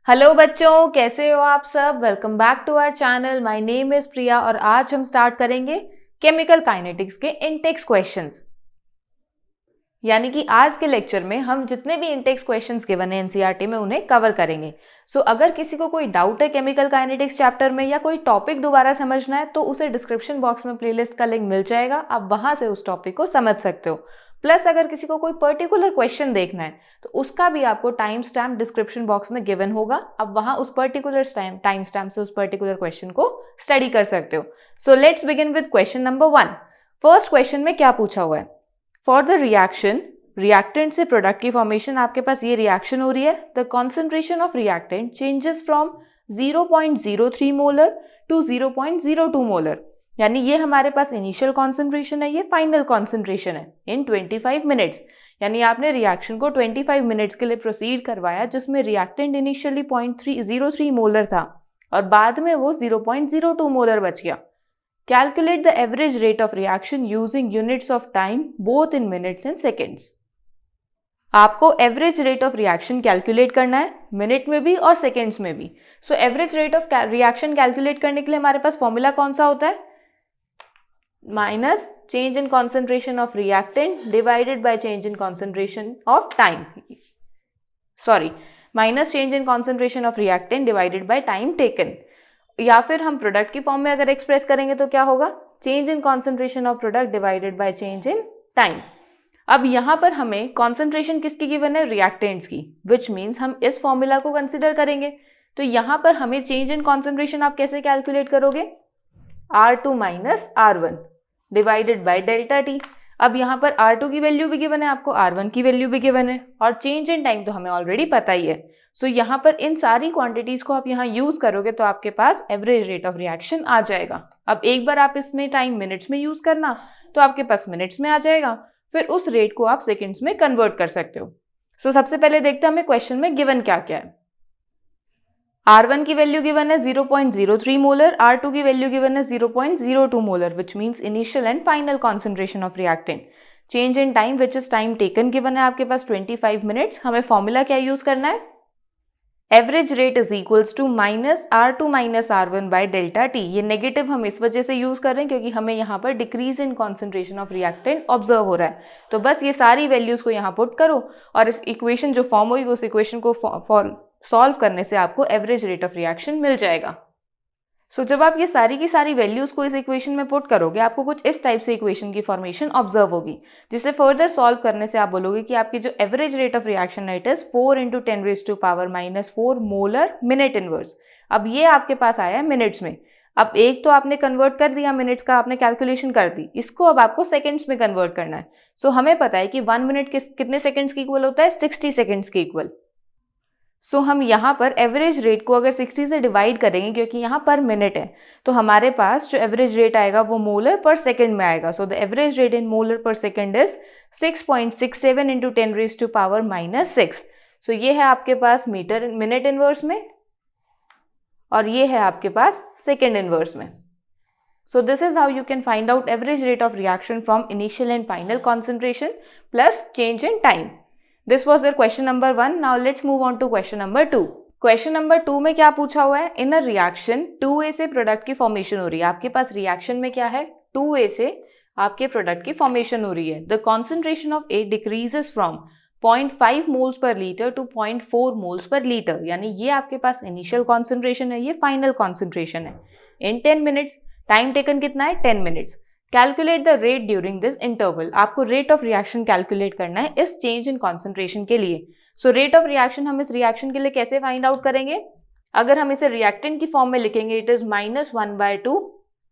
Hello बच्चों, कैसे हो आप सब। Welcome back to our channel. My name is Priya और आज हम स्टार्ट करेंगे केमिकल काइनेटिक्स के इंटेक्स क्वेश्चंस। यानी कि आज के लेक्चर में हम जितने भी इंटेक्स क्वेश्चंस गिवन है एनसीईआरटी में उन्हें कवर करेंगे। सो अगर किसी को कोई डाउट है केमिकल काइनेटिक्स चैप्टर में या कोई टॉपिक दोबारा समझना है तो उसे डिस्क्रिप्शन बॉक्स में प्लेलिस्ट का लिंक मिल जाएगा, आप वहां से उस टॉपिक को समझ सकते हो। प्लस अगर किसी को कोई पर्टिकुलर क्वेश्चन देखना है तो उसका भी आपको टाइम स्टैम्प डिस्क्रिप्शन बॉक्स में गिवन होगा, आप वहां उस पर्टिकुलर टाइम स्टैम्प से उस पर्टिकुलर क्वेश्चन को स्टडी कर सकते हो। So let's begin with question number 1। First question में क्या पूछा हुआ है, फॉर द रिएक्शन रिएक्टेंट से प्रोडक्ट की फॉर्मेशन, आपके पास ये रिएक्शन हो रही है, the concentration of reactant changes from 0.03 molar to 0.02 molar. यानी ये हमारे पास इनिशियल कॉन्सेंट्रेशन है, ये फाइनल कॉन्सेंट्रेशन है इन 25 मिनट्स। यानी आपने रिएक्शन को 25 मिनट्स के लिए प्रोसीड करवाया जिसमें रिएक्टेंट इनिशियली 0.03 मोलर था और बाद में वो 0.02 मोलर बच गया। Calculate the average rate of reaction using units of time both in minutes and seconds. आपको average rate of reaction calculate करना है मिनट में भी और सेकेंड्स में भी। So average rate of reaction calculate करने के लिए हमारे पास फॉर्मूला कौन सा होता है, minus change in concentration of reactant divided by change in concentration of time, minus change in concentration of reactant divided by time taken. या फिर हम प्रोडक्ट की फॉर्म में अगर एक्सप्रेस करेंगे तो क्या होगा, change in concentration of product divided by change in time. अब यहां पर हमें कॉन्सेंट्रेशन किसकी गिवन है, रिएक्टेंट्स की, विच मीन्स हम इस फॉर्मूला को कंसिडर करेंगे। तो यहां पर हमें चेंज इन कॉन्सेंट्रेशन आप कैसे कैलकुलेट करोगे, R2 minus R1 divided by delta T. अब यहां पर R2 की वैल्यू भी गिवन है, आपको R1 की वैल्यू भी गिवन है और चेंज इन टाइम तो हमें ऑलरेडी पता ही है। सो यहां पर इन सारी क्वांटिटीज को आप यहां यूज करोगे तो आपके पास एवरेज रेट ऑफ रिएक्शन आ जाएगा। अब एक बार आप इसमें टाइम मिनट्स में यूज करना तो आपके पास मिनट्स में आ जाएगा, फिर उस रेट को आप सेकेंड्स में कन्वर्ट कर सकते हो। सो सबसे पहले देखते हैं हमें क्वेश्चन में गिवन क्या क्या है। R1 की वैल्यू गिवन है 0.03 मोलर, R2 की वैल्यू गिवन है 0.02 molar, which means initial and final concentration of reactant. Change in time which is time taken given है आपके पास 25 मिनट्स। हमें फॉर्मूला क्या यूज करना है, average rate is equals to minus R2 minus R1 by delta T. ये negative हम इस वजह से यूज कर रहे हैं क्योंकि हमें यहाँ पर decrease in concentration of reactant observe हो रहा है। तो बस ये सारी वैल्यूज को यहाँ पुट करो और इस इक्वेशन जो फॉर्म हुई उस इक्वेशन को सॉल्व करने से आपको एवरेज रेट ऑफ रिएक्शन मिल जाएगा। सो जब आप ये सारी की सारी वैल्यूज को इस इक्वेशन में पुट करोगे आपको कुछ इस टाइप से इक्वेशन की फॉर्मेशन ऑब्जर्व होगी, जिसे फर्दर सॉल्व करने से आप बोलोगे कि आपकी जो एवरेज रेट ऑफ रिएक्शन है it is 4 × 10⁻⁻⁴ molar minute inverse. अब ये आपके पास आया है मिनट्स में। अब एक तो आपने कन्वर्ट कर दिया मिनट्स का, आपने कैलकुलेशन कर दी, इसको अब आपको सेकेंड्स में कन्वर्ट करना है। सो हमें पता है कि 1 मिनट कितने सेकेंड्स की इक्वल होता है, 60 सेकेंड्स के इक्वल। सो हम यहाँ पर एवरेज रेट को अगर 60 से डिवाइड करेंगे क्योंकि यहाँ पर मिनट है तो हमारे पास जो एवरेज रेट आएगा वो मोलर पर सेकंड में आएगा। So the average rate in molar पर सेकंड इज 6.67 × 10⁻⁻⁶। सो ये है आपके पास मिनट इनवर्स में और ये है आपके पास सेकंड इनवर्स में। So this is how you can find out average rate of reaction from initial and final concentration plus change in time. This was your question number 1. Now let's move on to question number 2. Question number 2 में क्या पूछा हुआ है, in a reaction 2A से product की formation हो रही है। आपके पास रिएक्शन में क्या है, 2A से आपके प्रोडक्ट की फॉर्मेशन हो रही है। The concentration of A decreases from 0.5 moles per litre to 0.4 moles per litre. यानी ये आपके पास इनिशियल कॉन्सेंट्रेशन है, ये फाइनल कॉन्सेंट्रेशन है। इन 10 मिनट्स, टाइम टेकन कितना है, 10 minutes. Calculate the rate during this interval. आपको रेट ऑफ रिएक्शन कैलकुलेट करना है इस चेंज इन कॉन्सेंट्रेशन के लिए। सो रेट ऑफ रिएक्शन हम इस रिएक्शन के लिए कैसे फाइंड आउट करेंगे, अगर हम इसे रिएक्टेंट की फॉर्म में लिखेंगे it is -1/2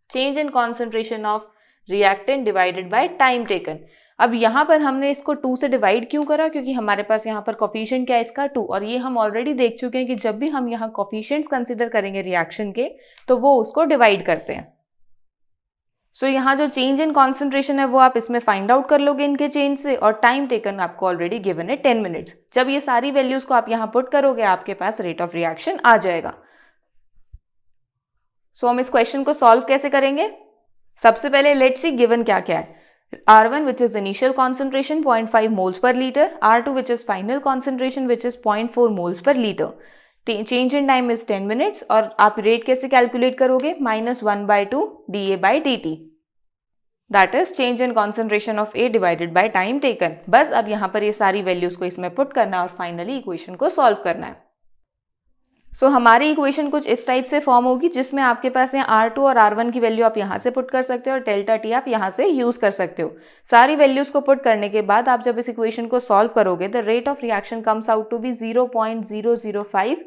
change in concentration of reactant divided by time taken. अब यहाँ पर हमने इसको 2 से डिवाइड क्यों करा, क्योंकि हमारे पास यहाँ पर कोफिशिएंट क्या है इसका 2, और ये हम ऑलरेडी देख चुके हैं कि जब भी हम यहाँ कोफिशिएंट्स कंसिडर करेंगे रिएक्शन के तो वो उसको डिवाइड करते हैं। सो यहाँ जो चेंज इन कॉन्सेंट्रेशन है वो आप इसमें फाइंड आउट कर लोगे इनके चेंज से, और टाइम टेकन आपको ऑलरेडी गिवन है 10 मिनट्स। जब ये सारी वैल्यूज को आप यहाँ पुट करोगे आपके पास रेट ऑफ रिएक्शन आ जाएगा। सो हम इस क्वेश्चन को सॉल्व कैसे करेंगे, सबसे पहले लेट्स सी गिवन क्या क्या है। R1 which is initial concentration 0.5 moles per liter, R2 which is final concentration which is 0.4 moles per liter. Change in time is 10 minutes, और आप रेट कैसे कैलकुलेट करोगे, -1/2 dA/dt, that is change in concentration of A divided by time taken. बस अब यहाँ पर ये सारी वैल्यूज को इसमें पुट करना है और फाइनली इक्वेशन को सॉल्व करना है। सो हमारी इक्वेशन कुछ इस टाइप से फॉर्म होगी, जिसमें आपके पास यहाँ R2 और R1 की वैल्यू आप यहाँ से पुट कर सकते हो और डेल्टा T आप यहाँ से यूज कर सकते हो। सारी वैल्यूज को पुट करने के बाद आप जब इस इक्वेशन को सॉल्व करोगे, the rate of reaction comes out to be 0.005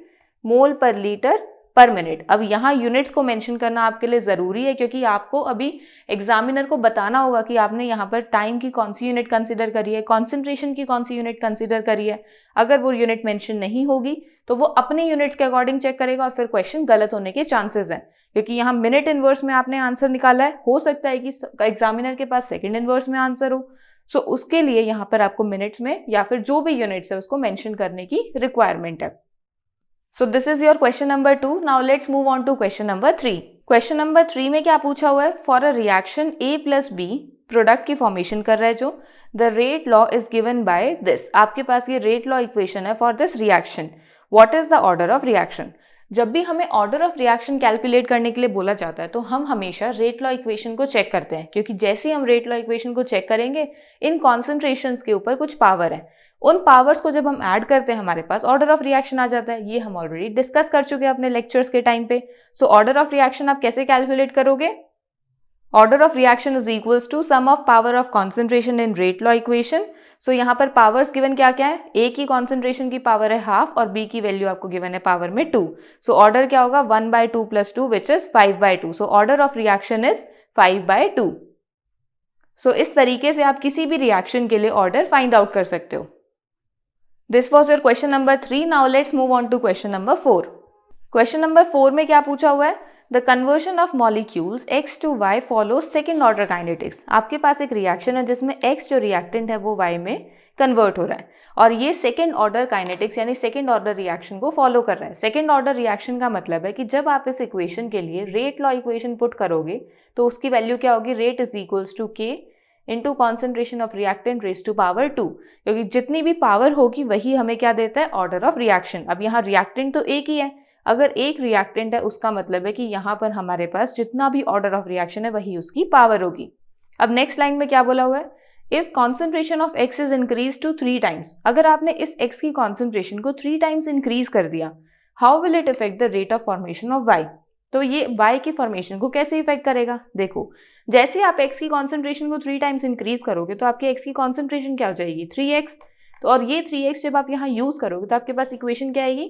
mole per litre पर मिनट। अब यहाँ यूनिट्स को मेंशन करना आपके लिए जरूरी है, क्योंकि आपको अभी एग्जामिनर को बताना होगा कि आपने यहाँ पर टाइम की कौन सी यूनिट कंसीडर करी है, कॉन्सेंट्रेशन की कौन सी यूनिट कंसीडर करी है। अगर वो यूनिट मेंशन नहीं होगी तो वो अपने यूनिट्स के अकॉर्डिंग चेक करेगा और फिर क्वेश्चन गलत होने के चांसेस हैं, क्योंकि यहाँ मिनट इनवर्स में आपने आंसर निकाला है। हो सकता है कि एग्जामिनर के पास सेकंड इनवर्स में आंसर हो, सो उसके लिए यहाँ पर आपको मिनट्स में या फिर जो भी यूनिट्स है उसको मेंशन करने की रिक्वायरमेंट है। So this is your question number 2. Now let's move on to question number 3. Question number 3 में क्या पूछा हुआ है, for a reaction A plus B product की फॉर्मेशन कर रहा है जो, the rate law is given by this. आपके पास ये rate law equation है for this reaction. What is the order of reaction? जब भी हमें ऑर्डर ऑफ रिएक्शन कैलकुलेट करने के लिए बोला जाता है तो हम हमेशा रेट लॉ इक्वेशन को चेक करते हैं, क्योंकि जैसे ही हम रेट लॉ इक्वेशन को चेक करेंगे इन कॉन्सेंट्रेशंस के ऊपर कुछ पावर है, उन पावर्स को जब हम ऐड करते हैं हमारे पास ऑर्डर ऑफ रिएक्शन आ जाता है। ये हम ऑलरेडी डिस्कस कर चुके हैं अपने लेक्चर्स के टाइम पे। सो ऑर्डर ऑफ रिएक्शन आप कैसे कैलकुलेट करोगे, order of reaction is equals to sum of power of concentration in rate law equation. So यहाँ पर पावर्स गिवन क्या क्या है, ए की कॉन्सेंट्रेशन की पावर है हाफ और बी की वैल्यू आपको गिवन है पावर में 2। सो ऑर्डर क्या होगा 1/2 + 2 which is 5/2। So order of reaction is 5/2। सो इस तरीके से आप किसी भी रिएक्शन के लिए ऑर्डर फाइंड आउट कर सकते हो। This was your question number 3. Now let's move on to question number 4. Question number 4 में क्या पूछा हुआ है, The conversion of molecules X to Y follows second order kinetics. आपके पास एक रिएक्शन है जिसमें X जो रिएक्टेंट है वो Y में कन्वर्ट हो रहा है और ये सेकेंड ऑर्डर काइनेटिक्स यानी सेकेंड ऑर्डर रिएक्शन को फॉलो कर रहा है। सेकेंड ऑर्डर रिएक्शन का मतलब है कि जब आप इस इक्वेशन के लिए रेट लॉ इक्वेशन पुट करोगे तो उसकी वैल्यू क्या होगी, rate is equals to K into concentration of reactant raise to power 2, क्योंकि जितनी भी पावर होगी वही हमें क्या देता है, ऑर्डर ऑफ रिएक्शन। अब यहाँ रिएक्टेंट तो एक ही है, अगर एक रिएक्टेंट है उसका मतलब है कि यहाँ पर हमारे पास जितना भी ऑर्डर ऑफ रिएक्शन है वही उसकी पावर होगी। अब नेक्स्ट लाइन में क्या बोला हुआ है, if concentration of X is increase to 3 times, अगर आपने इस एक्स की कॉन्सेंट्रेशन को 3 टाइम्स इंक्रीज कर दिया, how will it effect the rate of formation of Y, तो ये वाई की फॉर्मेशन को कैसे इफेक्ट करेगा। देखो जैसे आप एक्स की कॉन्सेंट्रेशन को 3 टाइम्स इंक्रीज करोगे तो आपकी एक्स की कॉन्सेंट्रेशन क्या हो जाएगी, 3x। तो और ये 3x जब आप यहाँ यूज करोगे तो आपके पास इक्वेशन क्या आएगी,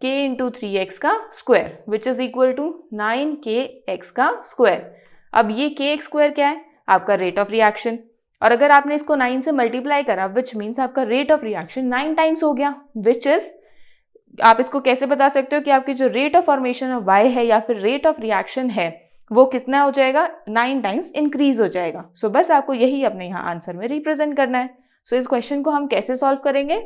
k इंटू 3x का square which is equal to 9kx का स्क्वायर। अब ये kx स्क्वायर क्या है, आपका रेट ऑफ रिएक्शन, और अगर आपने इसको 9 से मल्टीप्लाई करा विच मीन्स आपका रेट ऑफ रिएक्शन 9 टाइम्स हो गया, विच इज, आप इसको कैसे बता सकते हो कि आपकी जो rate of formation of y है या फिर रेट ऑफ रिएक्शन है वो कितना हो जाएगा, 9 टाइम्स इंक्रीज हो जाएगा। सो बस आपको यही अपने यहाँ आंसर में रिप्रेजेंट करना है। सो इस क्वेश्चन को हम कैसे सॉल्व करेंगे,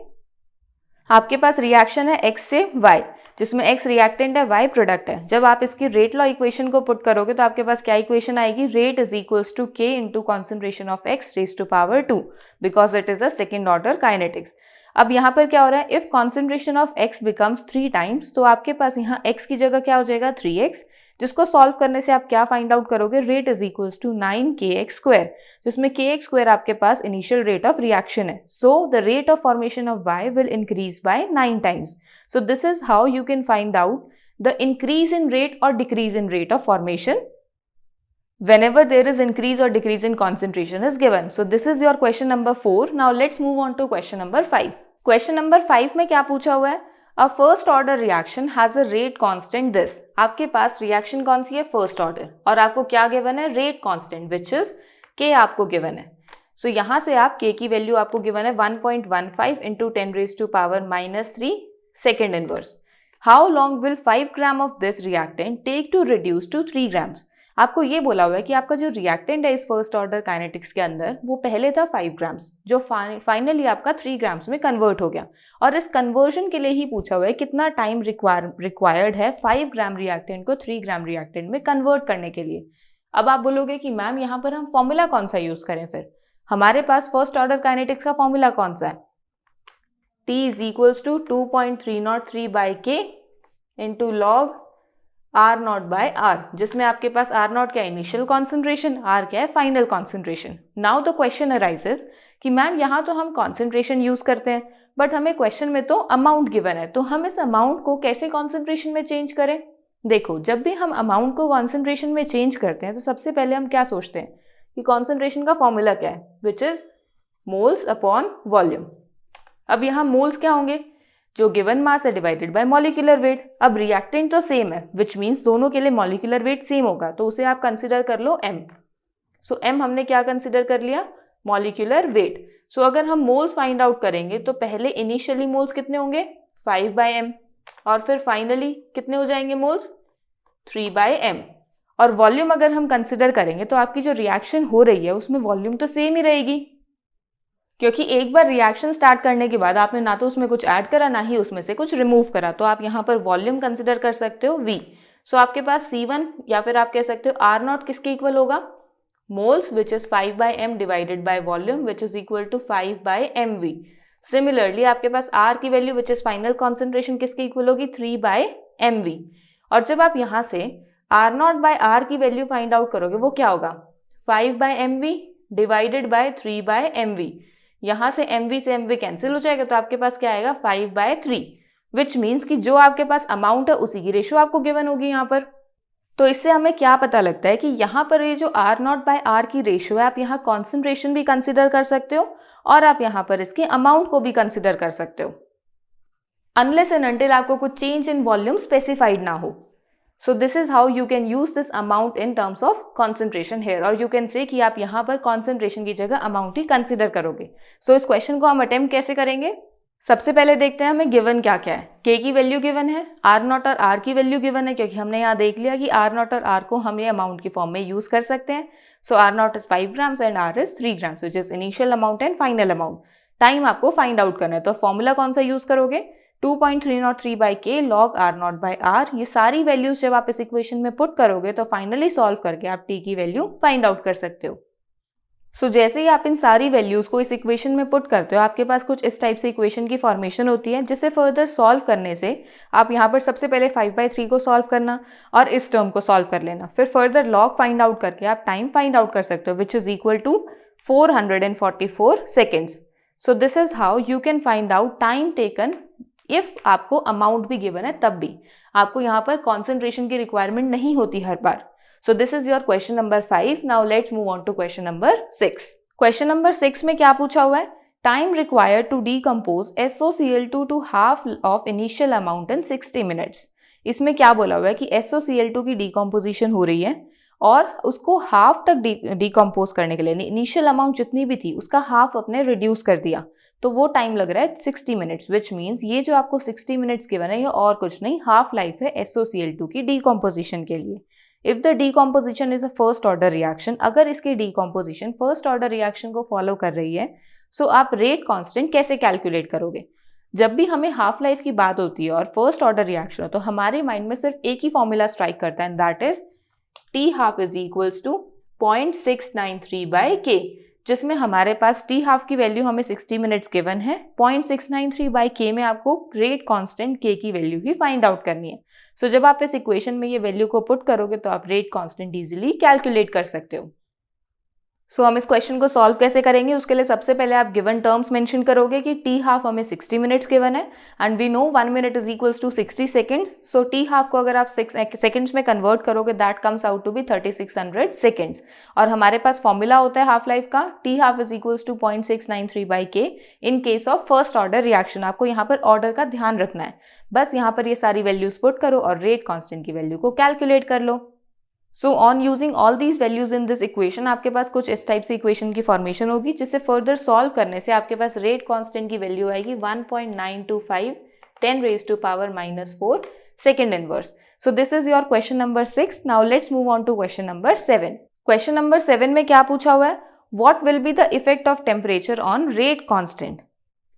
आपके पास रिएक्शन है x से y जिसमें x रिएक्टेंट है y प्रोडक्ट है। जब आप इसकी रेट लॉ इक्वेशन को पुट करोगे तो आपके पास क्या इक्वेशन आएगी, rate is equals to k into concentration of x raise to power 2 because it is a second order kinetics. अब यहाँ पर क्या हो रहा है, if concentration of x becomes 3 times, तो आपके पास यहाँ x की जगह क्या हो जाएगा 3x, जिसको सॉल्व करने से आप क्या फाइंड आउट करोगे, rate is equals to 9kx square, जिसमें kx स्क्वायर आपके पास इनिशियल रेट ऑफ रिएक्शन है। So the rate of formation of y will increase by 9 times. So this is how you can find out the increase in rate और decrease in rate of formation whenever there is increase or decrease in concentration is given. So this is your question number 4. Now let's move on to question number 5. Question number 5 में क्या पूछा हुआ है, A first order reaction has a rate constant this. आपके पास reaction कौन सी है, first order, और आपको क्या गिवन है, rate constant which is k आपको गिवन है। सो यहाँ से आप k की वैल्यू आपको गिवन है 1.15 into 10 raise to power -3 second inverse. How long will 5 gram of this reactant take to reduce to 3 grams. आपको ये बोला हुआ है कि आपका जो रिएक्टेंट है इस फर्स्ट ऑर्डर काइनेटिक्स के अंदर वो पहले था 5 ग्राम्स जो फाइनली आपका 3 ग्राम्स में कन्वर्ट हो गया, और इस कन्वर्जन के लिए ही पूछा हुआ है कितना टाइम रिक्वायर्ड है 5 ग्राम रिएक्टेंट को 3 ग्राम रिएक्टेंट में कन्वर्ट करने के लिए। अब आप बोलोगे कि मैम यहाँ पर हम फॉर्मूला कौन सा यूज करें, फिर हमारे पास फर्स्ट ऑर्डर काइनेटिक्स का फॉर्मूला कौन सा है, T is equals to 2.303 by K into log R naught by R, जिसमें आपके पास आर नॉट क्या है, इनिशियल कॉन्सेंट्रेशन, आर क्या है, final concentration. Now the question arises कि मैम यहाँ तो हम कॉन्सेंट्रेशन यूज करते हैं, बट हमें क्वेश्चन में तो अमाउंट गिवन है, तो हम इस अमाउंट को कैसे कॉन्सेंट्रेशन में चेंज करें। देखो, जब भी हम अमाउंट को कॉन्सेंट्रेशन में चेंज करते हैं तो सबसे पहले हम क्या सोचते हैं कि कॉन्सेंट्रेशन का फॉर्मूला क्या है, which is moles upon volume. अब यहाँ मोल्स क्या होंगे, जो गिवन मास है डिवाइडेड बाय मॉलिक्यूलर वेट। अब रिएक्टेंट तो सेम है, विच मीन्स दोनों के लिए मॉलिक्यूलर वेट सेम होगा, तो उसे आप कंसिडर कर लो m। सो m हमने क्या कंसिडर कर लिया, मॉलिक्यूलर वेट। सो अगर हम मोल्स फाइंड आउट करेंगे तो पहले इनिशियली मोल्स कितने होंगे 5/m, और फिर फाइनली कितने हो जाएंगे मोल्स 3/m। और वॉल्यूम अगर हम कंसिडर करेंगे तो आपकी जो रिएक्शन हो रही है उसमें वॉल्यूम तो सेम ही रहेगी, क्योंकि एक बार रिएक्शन स्टार्ट करने के बाद आपने ना तो उसमें कुछ ऐड करा ना ही उसमें से कुछ रिमूव करा, तो आप यहाँ पर वॉल्यूम कंसिडर कर सकते हो V। सो आपके पास C1 या फिर आप कह सकते हो R0 किसके इक्वल होगा, moles which is 5/m divided by volume which is equal to 5/mv। Similarly आपके पास R की value which is final concentration किसके इक्वल होगी 3/mv। और जब आप यहाँ से R0 बाय R की वैल्यू फाइंड आउट करोगे वो क्या होगा 5/mv डिवाइडेड बाय 3/mv। यहाँ से mv से mv कैंसिल हो जाएगा, तो आपके पास क्या आएगा 5/3, विच मीन्स कि जो आपके पास अमाउंट है उसी की रेशियो आपको गिवन होगी यहाँ पर। तो इससे हमें क्या पता लगता है कि यहाँ पर ये जो R0 बाय R की रेशियो है, आप यहाँ कॉन्सेंट्रेशन भी कंसिडर कर सकते हो और आप यहाँ पर इसके अमाउंट को भी कंसिडर कर सकते हो, अनलेस एंड अनटिल आपको कुछ चेंज इन वॉल्यूम स्पेसिफाइड ना हो। So this is how you can use this amount in terms of concentration here, और you can say कि आप यहाँ पर concentration की जगह amount ही consider करोगे। So इस question को हम attempt कैसे करेंगे, सबसे पहले देखते हैं हमें given क्या क्या है। K की वैल्यू given है, R0 और R की वैल्यू given है, क्योंकि हमने यहाँ देख लिया कि R0 और R को हम ये अमाउंट की फॉर्म में यूज कर सकते हैं। So R0 is 5 grams and R is 3 grams, which is initial amount and final amount। Time आपको फाइंड आउट करना है, तो फॉर्मूला कौन सा यूज करोगे 2.303/k log R0 by R। ये सारी वैल्यूज जब आप इस इक्वेशन में पुट करोगे तो फाइनली सॉल्व करके आप t की वैल्यू फाइंड आउट कर सकते हो। सो जैसे ही आप इन सारी वैल्यूज को इस इक्वेशन में पुट करते हो, आपके पास कुछ इस टाइप से इक्वेशन की फॉर्मेशन होती है, जिसे फर्दर सॉल्व करने से आप यहाँ पर सबसे पहले 5/3 को सॉल्व करना और इस टर्म को सॉल्व कर लेना, फिर फर्दर लॉग फाइंड आउट करके आप टाइम फाइंड आउट कर सकते हो, which is equal to 444 seconds. So this is how you can find out time taken if आपको अमाउंट भी गिवन है, तब भी आपको यहाँ पर कॉन्सेंट्रेशन की रिक्वायरमेंट नहीं होती हर बार। So this is your question number 5। Now let's move on to question number 6। Question number 6 में क्या पूछा हुआ है, time required to decompose SOCl2 to half of initial amount in 60 minutes. इसमें क्या बोला हुआ है कि SOCl2 की डीकम्पोजिशन हो रही है और उसको हाफ तक डीकम्पोज करने के लिए इनिशियल अमाउंट जितनी भी थी उसका हाफ अपने रिड्यूस कर दिया, तो वो टाइम लग रहा है 60 मिनट्स, विच मीन्स ये जो आपको 60 मिनट्स गिवन है ये और कुछ नहीं, हाफ लाइफ है SOCl2 की डीकम्पोजिशन के लिए। If the decomposition is a first order reaction, अगर इसकी डीकम्पोजिशन फर्स्ट ऑर्डर रिएक्शन को फॉलो कर रही है, सो आप रेट कांस्टेंट कैसे कैलकुलेट करोगे। जब भी हमें हाफ लाइफ की बात होती है और फर्स्ट ऑर्डर रिएक्शन हो, तो हमारे माइंड में सिर्फ एक ही फॉर्मूला स्ट्राइक करता है, and that is T half is equals to 0.693/k, जिसमें हमारे पास T हाफ की वैल्यू हमें 60 मिनट्स गिवन है, 0.693/k में आपको रेट कांस्टेंट K की वैल्यू ही फाइंड आउट करनी है। सो जब आप इस इक्वेशन में ये वैल्यू को पुट करोगे तो आप रेट कांस्टेंट इजीली कैलकुलेट कर सकते हो। सो हम इस क्वेश्चन को सॉल्व कैसे करेंगे, उसके लिए सबसे पहले आप गिवन टर्म्स मेंशन करोगे कि T हाफ हमें 60 मिनट्स गिवन है and we know 1 minute is equals to 60 seconds. So T half को अगर आप 6 सेकेंड्स में कन्वर्ट करोगे that comes out to be 3600 seconds, और हमारे पास फॉर्मूला होता है हाफ लाइफ का T half is equals to 0.693/k in case of first order reaction. आपको यहाँ पर ऑर्डर का ध्यान रखना है, बस यहाँ पर ये सारी वैल्यूज पुट करो और रेट कांस्टेंट की वैल्यू को कैलकुलेट कर लो। So on using all these values in this equation, आपके पास कुछ इस टाइप से इक्वेशन की फॉर्मेशन होगी, जिससे फर्दर सॉल्व करने से आपके पास रेट कांस्टेंट की वैल्यू आएगी 1.925 10⁻⁻⁴ second inverse. So this is your question number 6। Now let's move on to question number 7। Question number 7 में क्या पूछा हुआ है, what will be the effect of temperature on rate constant.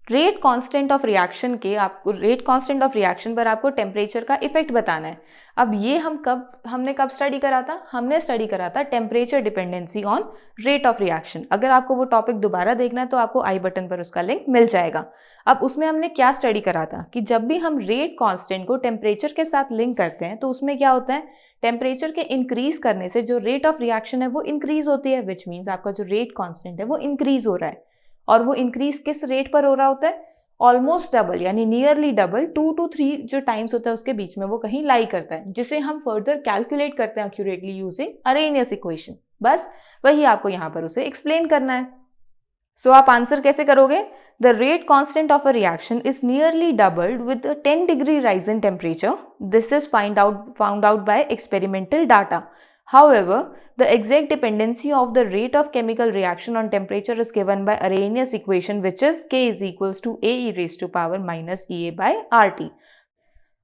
Rate constant of reaction के आपको rate constant of reaction पर आपको temperature का इफेक्ट बताना है। अब ये हमने कब स्टडी करा था? हमने स्टडी करा था temperature dependency on rate of reaction. अगर आपको वो टॉपिक दोबारा देखना है तो आपको आई बटन पर उसका लिंक मिल जाएगा। अब उसमें हमने क्या स्टडी करा था कि जब भी हम रेट कांस्टेंट को टेम्परेचर के साथ लिंक करते हैं तो उसमें क्या होता है, टेम्परेचर के इंक्रीज करने से जो रेट ऑफ रिएक्शन है वो इंक्रीज होती है, विच मीन्स आपका जो रेट कांस्टेंट है वो इंक्रीज हो रहा है। और वो इंक्रीज किस रेट पर हो रहा होता है? ऑलमोस्ट डबल, यानी नियरली डबल, 2 to 3 जो टाइम्स होता है उसके बीच में वो कहीं लाई करता है, जिसे हम फर्दर कैलकुलेट करते हैं एक्यूरेटली यूजिंग अरेनियस इक्वेशन। बस वही आपको यहाँ पर उसे एक्सप्लेन करना है। सो आप आंसर कैसे करोगे? The rate constant of a reaction is nearly doubled with 10 degree rise in temperature. This is found out by experimental data. However, the exact dependency of the rate of chemical reaction on temperature is given by Arrhenius equation, which is K is equals to AE raised to power minus EA by RT.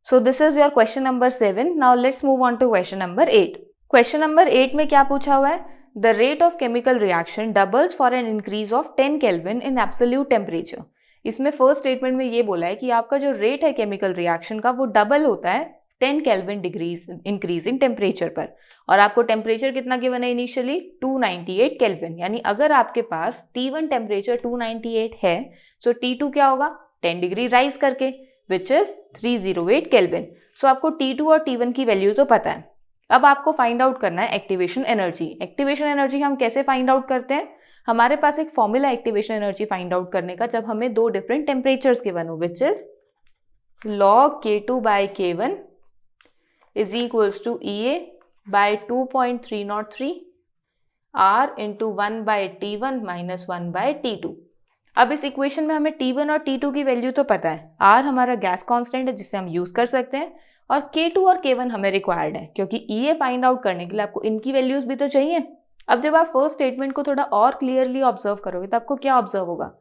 So this is your question number 7. Now let's move on to question number 8. Question number 8 में क्या पूछा हुआ है? The rate of chemical reaction doubles for an increase of 10 Kelvin in absolute temperature. इसमें first statement में ये बोला है कि आपका जो रेट है केमिकल रिएक्शन का वो डबल होता है 10 kelvin degrees increase in temperature पर। और आपको टेम्परेचर कितना गिवन है इनिशियली? 298 केल्विन। यानी अगर आपके पास T1 टेम्परेचर 298 है सो T2 क्या होगा? 10 डिग्री राइज करके, विच इज 308 केल्विन। सो आपको T2 और T1 की वैल्यू तो पता है। अब आपको फाइंड आउट करना है एक्टिवेशन एनर्जी। एक्टिवेशन एनर्जी हम कैसे फाइंड आउट करते हैं? हमारे पास एक formula activation energy find out करने का जब हमें दो डिफरेंट टेम्परेचर्स गिवन हो, which is log K2 by K1 is equals to EA by 2.303 R into 1 by T1 minus 1 by T2. अब इस इक्वेशन में हमें T1 और T2 की वैल्यू तो पता है। R हमारा गैस कांस्टेंट है जिसे हम यूज कर सकते हैं, और K2 और K1 हमें रिक्वायर्ड है क्योंकि EA फाइंड आउट करने के लिए आपको इनकी वैल्यूज भी तो चाहिए। अब जब आप फर्स्ट स्टेटमेंट को थोड़ा और क्लियरली ऑब्जर्व करोगे तो आपको क्या ऑब्जर्व होगा?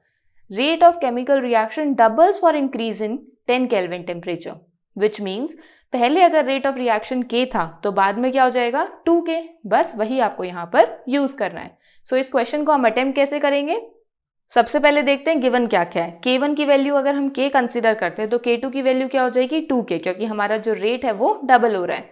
Rate of chemical reaction doubles for increase in 10 kelvin temperature, which means पहले अगर रेट ऑफ रिएक्शन K था तो बाद में क्या हो जाएगा? 2K। बस वही आपको यहाँ पर यूज करना है। सो इस क्वेश्चन को हम अटेम्प्ट कैसे करेंगे? सबसे पहले देखते हैं गिवन क्या क्या है। K1 की वैल्यू अगर हम K कंसीडर करते हैं तो K2 की वैल्यू क्या हो जाएगी? 2K, क्योंकि हमारा जो रेट है वो डबल हो रहा है।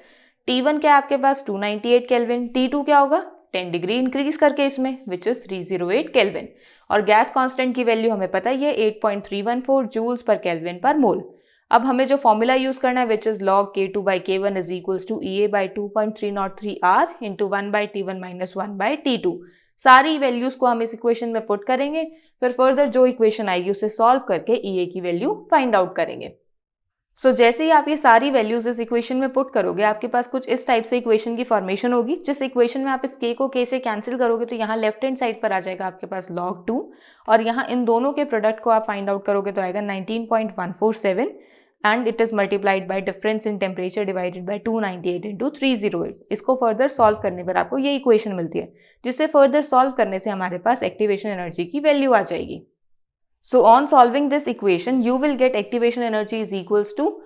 T1 क्या है आपके पास? 298 केल्विन। T2 क्या होगा? 10 डिग्री इंक्रीज करके इसमें, विच इज 308 केल्विन। और गैस कांस्टेंट की वैल्यू हमें पता है 8.314 जूल्स पर केल्विन पर मोल। अब हमें जो फॉर्मूला यूज करना है, which is log K2 by K1 is equals to EA by 2.303 R into 1 by T1 minus 1 by T2। सारी वैल्यूज को हम इस इक्वेशन में पुट करेंगे, फिर फर्दर जो इक्वेशन आएगी उसे सॉल्व करके EA की वैल्यू फाइंड आउट करेंगे। सो जैसे ही आप ये सारी वैल्यूज इस इक्वेशन में पुट करोगे आपके पास कुछ इस टाइप से इक्वेशन की फॉर्मेशन होगी, जिस इक्वेशन में आप इस K को K से कैंसिल करोगे तो यहाँ लेफ्ट हैंड साइड पर आ जाएगा आपके पास log 2, और यहाँ इन दोनों के प्रोडक्ट को आप फाइंड आउट करोगे तो आएगा 19.147 and it is multiplied by difference in temperature divided by 298 into 308। इसको फर्दर सॉल्व करने पर आपको ये इक्वेशन मिलती है, जिसे फर्दर सॉल्व करने से हमारे पास एक्टिवेशन एनर्जी की वैल्यू आ जाएगी। So on solving this equation you will get activation energy is equals to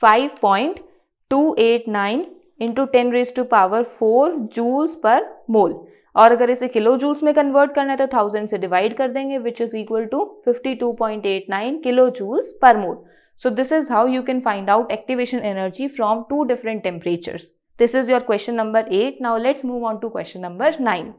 5.289 into 10 raised to power 4 joules per mole। और अगर इसे किलो जूल्स में कन्वर्ट करना है तो 1000 से डिवाइड कर देंगे, which is equal to 52.89 kilo joules per mole. So this is how you can find out activation energy from two different temperatures. This is your question number 8. Now let's move on to question number 9.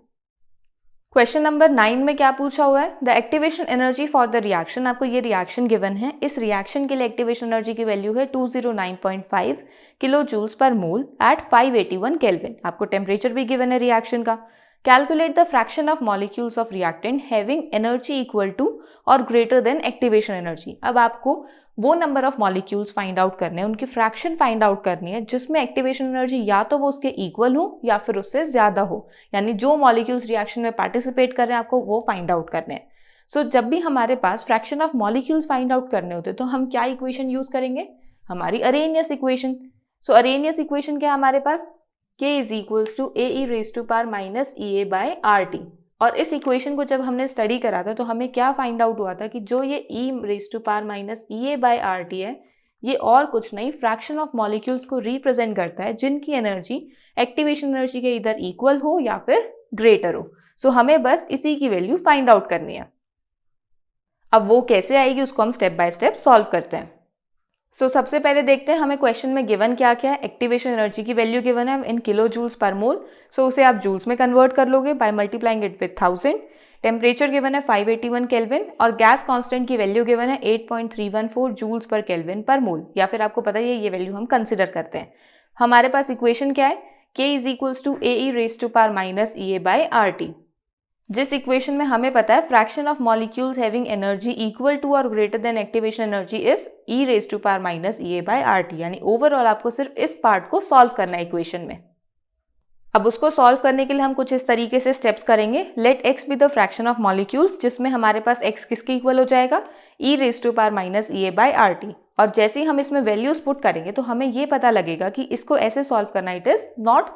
Question number 9 में क्या पूछा हुआ है? The activation energy for the reaction. आपको ये reaction given है, इस reaction के लिए एक्टिवेशन एनर्जी की वैल्यू है 209.5 kilo joules per mole at 581 kelvin. आपको टेम्परेचर भी गिवन है रिएक्शन का। Calculate the fraction of molecules of reactant having energy equal to और ग्रेटर देन एक्टिवेशन एनर्जी। अब आपको वो number of molecules find out करने हैं, उनकी फ्रैक्शन फाइंड आउट करनी है जिसमें एक्टिवेशन एनर्जी या तो वो उसके इक्वल हो या फिर उससे ज्यादा हो, यानी जो मॉलिक्यूल्स रिएक्शन में पार्टिसिपेट कर रहे हैं आपको वो फाइंड आउट करने हैं। सो जब भी हमारे पास fraction of molecules find out करने होते हैं तो हम क्या इक्वेशन यूज करेंगे? हमारी अरेनियस इक्वेशन। सो अरेनियस इक्वेशन क्या है हमारे पास? K is equals to AE raised to power minus EA by RT। और इस इक्वेशन को जब हमने स्टडी करा था तो हमें क्या फाइंड आउट हुआ था कि जो ये E raised to power minus EA by RT है, ये और कुछ नहीं फ्रैक्शन ऑफ मॉलिक्यूल्स को रिप्रेजेंट करता है जिनकी एनर्जी एक्टिवेशन एनर्जी के इधर इक्वल हो या फिर ग्रेटर हो। सो हमें बस इसी की वैल्यू फाइंड आउट करनी है। अब वो कैसे आएगी उसको हम स्टेप बाय स्टेप सॉल्व करते हैं। सबसे पहले देखते हैं हमें क्वेश्चन में गिवन क्या क्या है। एक्टिवेशन एनर्जी की वैल्यू गिवन है इन किलो जूल्स पर मोल। उसे आप जूल्स में कन्वर्ट कर लोगे by multiplying it with 1000। Temperature given है 581 केल्विन और गैस कांस्टेंट की वैल्यू गिवन है 8.314 जूल्स पर केल्विन पर मोल, या फिर आपको पता ही है ये वैल्यू हम कंसिडर करते हैं। हमारे पास इक्वेशन क्या है, K is equals to AE raise to power minus EA by RT। जिस इक्वेशन में हमें पता है fraction of molecules having energy equal to और greater than activation energy is E raise to power minus EA by RT, यानी overall आपको सिर्फ इस पार्ट को सॉल्व करना है इक्वेशन में। अब उसको सॉल्व करने के लिए हम कुछ इस तरीके से स्टेप्स करेंगे। Let x be the fraction of molecules, जिसमें हमारे पास x किसके इक्वल हो जाएगा, E raise to power minus EA by RT। और जैसे ही हम इसमें वैल्यूज पुट करेंगे तो हमें ये पता लगेगा कि इसको ऐसे सॉल्व करना इट इज नॉट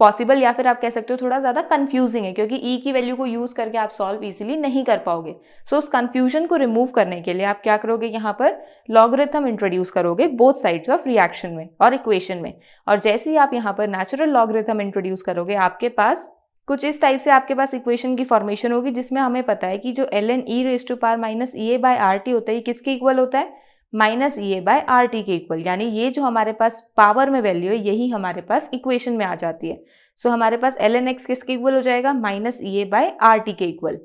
पॉसिबल, या फिर आप कह सकते हो थोड़ा ज़्यादा कंफ्यूजिंग है, क्योंकि E की वैल्यू को यूज़ करके आप सॉल्व इजीली नहीं कर पाओगे। उस कंफ्यूजन को रिमूव करने के लिए आप क्या करोगे, यहाँ पर लॉगरिथम इंट्रोड्यूस करोगे बोथ साइड्स ऑफ रिएक्शन में और इक्वेशन में। और जैसे ही आप यहाँ पर नेचुरल लॉगरिथम इंट्रोड्यूस करोगे आपके पास कुछ इस टाइप से आपके पास इक्वेशन की फॉर्मेशन होगी, जिसमें हमें पता है कि जो ln E raise to power minus EA by RT होता है किसके इक्वल होता है, माइनस EA बाय RT के इक्वल। यानी ये जो हमारे पास पावर में वैल्यू है यही हमारे पास इक्वेशन में आ जाती है। हमारे पास ln x किसके इक्वल हो जाएगा, माइनस EA बाय RT के इक्वल।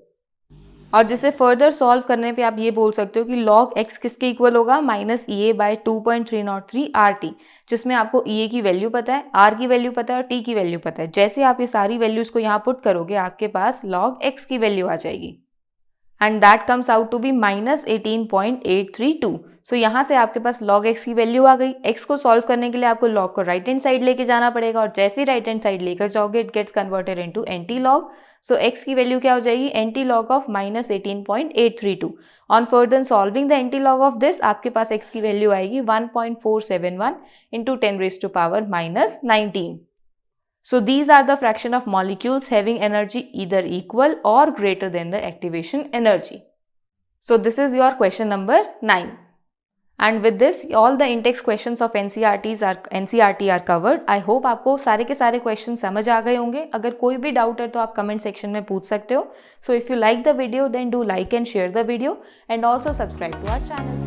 और जिसे फर्दर सॉल्व करने पे आप ये बोल सकते हो कि log x किसके इक्वल होगा, माइनस EA बाय 2.303 RT, जिसमें आपको EA की वैल्यू पता है, R की वैल्यू पता है और T की वैल्यू पता है। जैसे आप ये सारी वैल्यूज को यहाँ पुट करोगे आपके पास log x की वैल्यू आ जाएगी and that comes out to be minus 18.832। यहाँ से आपके पास log x की वैल्यू आ गई। x को सॉल्व करने के लिए आपको log को राइट हैंड साइड लेके जाना पड़ेगा, और जैसे ही राइट हैंड साइड लेकर जाओगे it gets converted into anti log. x की वैल्यू क्या हो जाएगी, anti log of minus 18.832। On further solving the anti log of this आपके पास x की वैल्यू आएगी 1.471 into 10 raise to power minus 19। These are the fraction of molecules having energy either equal or greater than the activation energy. This is your question number 9. And with this, all the Intext questions of NCERT are covered. I hope आपको सारे के सारे questions समझ आ गए होंगे। अगर कोई भी डाउट है तो आप comment section में पूछ सकते हो। So if you like the video, then do like and share the video and also subscribe to our channel.